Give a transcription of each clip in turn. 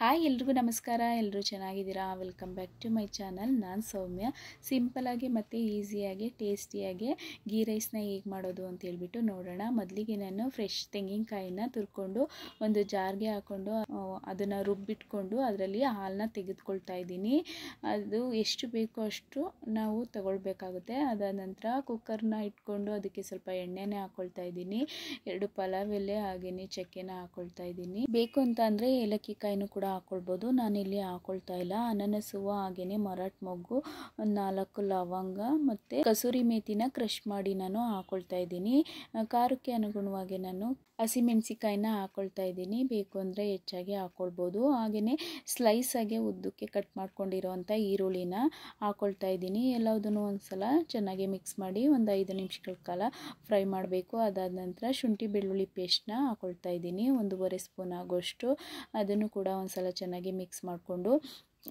Hi ಎಲ್ರಿಗೂ ನಮಸ್ಕಾರ. ಎಲ್ಲರೂ ಚೆನ್ನಾಗಿದ್ದೀರಾ? Welcome back to my channel. ನಾನು ಸೌಮ್ಯ. ಸಿಂಪಲಾಗಿ ಮತ್ತು ಈಸಿಯಾಗಿ ಟೇಸ್ಟಿಯಾಗಿ ಗೀ ರೈಸ್ನ ಹೇಗೆ ಮಾಡೋದು ಅಂತ ಹೇಳ್ಬಿಟ್ಟು ನೋಡೋಣ. ಮೊದಲಿಗೆ ನಾನು ಫ್ರೆಶ್ ತೆಂಗಿನಕಾಯಿನ ತುರ್ಕೊಂಡು ಒಂದು ಜಾರ್ಗೆ ಹಾಕ್ಕೊಂಡು ಅದನ್ನು ರುಬ್ಬಿಟ್ಕೊಂಡು ಅದರಲ್ಲಿ ಹಾಲನ್ನ ತೆಗೆದುಕೊಳ್ತಾ ಇದ್ದೀನಿ. ಅದು ಎಷ್ಟು ಬೇಕೋ ಅಷ್ಟು ನಾವು ತಗೊಳ್ಬೇಕಾಗುತ್ತೆ. ಅದಾದ ನಂತರ ಕುಕ್ಕರ್ನ ಇಟ್ಕೊಂಡು ಅದಕ್ಕೆ ಸ್ವಲ್ಪ ಎಣ್ಣೆನೇ ಹಾಕ್ಕೊಳ್ತಾ ಇದ್ದೀನಿ. 2 ಪಲಾವ್ ಎಲೆ ಹಾಗೆಯೇ ಚಕ್ಕೆನ ಹಾಕ್ಕೊಳ್ತಾ ಇದ್ದೀನಿ. ಬೇಕು ಅಂತ ಅಂದರೆ ಏಲಕ್ಕಿ ಕಾಯಿನೂ ಕೂಡ ಹಾಕ್ಕೊಳ್ಬೋದು. ನಾನಿಲ್ಲಿ ಹಾಕ್ಕೊಳ್ತಾ ಇಲ್ಲ. ಅನನಸು ಹಾಗೆಯೇ ಮರಾಠ ಮೊಗ್ಗು, 4 ಲವಂಗ ಮತ್ತು ಕಸೂರಿ ಮೇಥಿನ ಕ್ರಷ್ ಮಾಡಿ ನಾನು ಹಾಕ್ಕೊಳ್ತಾ ಇದ್ದೀನಿ. ಖಾರಕ್ಕೆ ಅನುಗುಣವಾಗಿ ನಾನು ಹಸಿಮೆಣಸಿಕಾಯಿನ ಹಾಕ್ಕೊಳ್ತಾ ಇದ್ದೀನಿ. ಬೇಕು ಅಂದರೆ ಹೆಚ್ಚಾಗಿ ಹಾಕ್ಕೊಳ್ಬೋದು. ಹಾಗೆಯೇ ಸ್ಲೈಸಾಗಿ ಉದ್ದಕ್ಕೆ ಕಟ್ ಮಾಡ್ಕೊಂಡಿರೋವಂಥ ಈರುಳ್ಳಿನ ಹಾಕ್ಕೊಳ್ತಾ ಇದ್ದೀನಿ. ಎಲ್ಲದನ್ನು ಒಂದು ಸಲ ಚೆನ್ನಾಗಿ ಮಿಕ್ಸ್ ಮಾಡಿ ಒಂದು 5 ನಿಮಿಷಗಳ ಕಾಲ ಫ್ರೈ ಮಾಡಬೇಕು. ಅದಾದ ನಂತರ ಶುಂಠಿ ಬೆಳ್ಳುಳ್ಳಿ ಪೇಸ್ಟ್ನ ಹಾಕ್ಕೊಳ್ತಾ ಇದ್ದೀನಿ, 1.5 ಸ್ಪೂನ್ ಆಗೋಷ್ಟು. ಅದನ್ನು ಕೂಡ ಒಂದು ಸಲ ಚೆನ್ನಾಗಿ ಮಿಕ್ಸ್ ಮಾಡಿಕೊಂಡು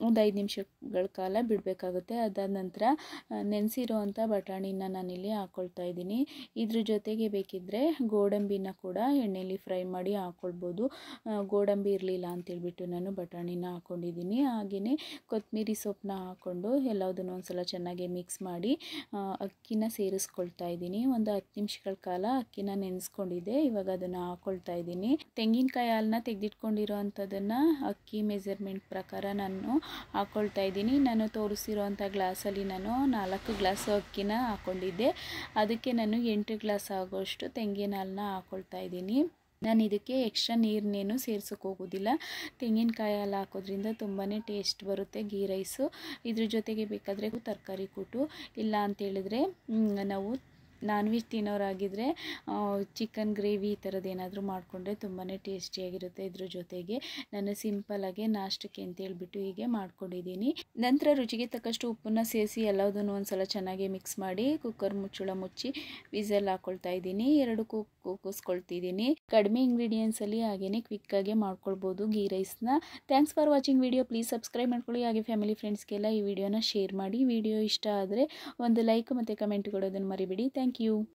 ಒಂದು 5 ನಿಮಿಷಗಳ ಕಾಲ ಬಿಡಬೇಕಾಗುತ್ತೆ. ಅದಾದ ನಂತರ ನೆನೆಸಿರೋವಂಥ ಬಟಾಣಿನ ನಾನಿಲ್ಲಿ ಹಾಕ್ಕೊಳ್ತಾ ಇದ್ದೀನಿ. ಇದ್ರ ಜೊತೆಗೆ ಬೇಕಿದ್ದರೆ ಗೋಡಂಬಿನ ಕೂಡ ಎಣ್ಣೆಯಲ್ಲಿ ಫ್ರೈ ಮಾಡಿ ಹಾಕ್ಕೊಳ್ಬೋದು. ಗೋಡಂಬಿ ಇರಲಿಲ್ಲ ಅಂತೇಳ್ಬಿಟ್ಟು ನಾನು ಬಟಾಣಿನ ಹಾಕ್ಕೊಂಡಿದ್ದೀನಿ. ಹಾಗೆಯೇ ಕೊತ್ತಂಬರಿ ಸೊಪ್ಪನ್ನ ಹಾಕ್ಕೊಂಡು ಎಲ್ಲದನ್ನು ಒಂದು ಸಲ ಚೆನ್ನಾಗಿ ಮಿಕ್ಸ್ ಮಾಡಿ ಅಕ್ಕಿನ ಸೇರಿಸ್ಕೊಳ್ತಾ ಇದ್ದೀನಿ. ಒಂದು 10 ನಿಮಿಷಗಳ ಕಾಲ ಅಕ್ಕಿನ ನೆನೆಸ್ಕೊಂಡಿದ್ದೆ. ಇವಾಗ ಅದನ್ನು ಹಾಕ್ಕೊಳ್ತಾ ಇದ್ದೀನಿ. ತೆಂಗಿನಕಾಯಿ ಹಾಲನ್ನ ತೆಗೆದಿಟ್ಕೊಂಡಿರೋ ಅಂಥದ್ದನ್ನು ಅಕ್ಕಿ ಮೆಜರ್ಮೆಂಟ್ ಪ್ರಕಾರ ನಾನು ಹಾಕ್ಕೊಳ್ತಾ ಇದ್ದೀನಿ. ನಾನು ತೋರಿಸಿರೋವಂಥ ಗ್ಲಾಸಲ್ಲಿ ನಾನು 4 ಗ್ಲಾಸು ಅಕ್ಕಿನ ಹಾಕ್ಕೊಂಡಿದ್ದೆ. ಅದಕ್ಕೆ ನಾನು 8 ಗ್ಲಾಸ್ ಆಗೋಷ್ಟು ತೆಂಗಿನ ಹಾಲನ್ನ ಹಾಕ್ಕೊಳ್ತಾ ಇದ್ದೀನಿ. ನಾನು ಇದಕ್ಕೆ ಎಕ್ಸ್ಟ್ರಾ ನೀರನ್ನೇನು ಸೇರ್ಸೋಕೆ ಹೋಗೋದಿಲ್ಲ. ತೆಂಗಿನಕಾಯಿ ಹಾಲು ಹಾಕೋದ್ರಿಂದ ತುಂಬಾ ಟೇಸ್ಟ್ ಬರುತ್ತೆ ಗೀ ರೈಸು. ಇದ್ರ ಜೊತೆಗೆ ಬೇಕಾದರೆ ತರಕಾರಿ ಕೂಟು, ಇಲ್ಲ ಅಂತೇಳಿದ್ರೆ ನಾವು ನಾನ್ ವೆಜ್ ತಿನ್ನೋರಾಗಿದ್ದರೆ ಚಿಕನ್ ಗ್ರೇವಿ ಈ ಥರದ್ದು ಏನಾದರೂ ಮಾಡಿಕೊಂಡ್ರೆ ತುಂಬಾ ಟೇಸ್ಟಿಯಾಗಿರುತ್ತೆ. ಇದ್ರ ಜೊತೆಗೆ ನಾನು ಸಿಂಪಲಾಗಿ ನಾಷ್ಟಕ್ಕೆ ಅಂತೇಳ್ಬಿಟ್ಟು ಹೀಗೆ ಮಾಡ್ಕೊಂಡಿದ್ದೀನಿ. ನಂತರ ರುಚಿಗೆ ತಕ್ಕಷ್ಟು ಉಪ್ಪನ್ನು ಸೇರಿಸಿ ಎಲ್ಲದನ್ನು ಒಂದು ಸಲ ಚೆನ್ನಾಗಿ ಮಿಕ್ಸ್ ಮಾಡಿ ಕುಕ್ಕರ್ ಮುಚ್ಚಳ ಮುಚ್ಚಿ ವಿಸಲ್ ಹಾಕ್ಕೊಳ್ತಾ ಇದ್ದೀನಿ. 2 ಕೂಗಿಸ್ಕೊಳ್ತಿದ್ದೀನಿ. ಕಡಿಮೆ ಇಂಗ್ರೀಡಿಯೆಂಟ್ಸಲ್ಲಿ ಹಾಗೆಯೇ ಕ್ವಿಕ್ಕಾಗಿ ಮಾಡ್ಕೊಳ್ಬೋದು ಗೀ ರೈಸ್ನ. Thanks for watching video. Please subscribe ಮಾಡ್ಕೊಳ್ಳಿ. ಹಾಗೆ ಫ್ಯಾಮಿಲಿ ಫ್ರೆಂಡ್ಸ್ಗೆಲ್ಲ ಈ ವಿಡಿಯೋನ ಶೇರ್ ಮಾಡಿ. ವಿಡಿಯೋ ಇಷ್ಟ ಆದರೆ ಒಂದು ಲೈಕ್ ಮತ್ತು ಕಮೆಂಟ್ ಕೊಡೋದನ್ನು ಮರಿಬೇಡಿ. Thank you.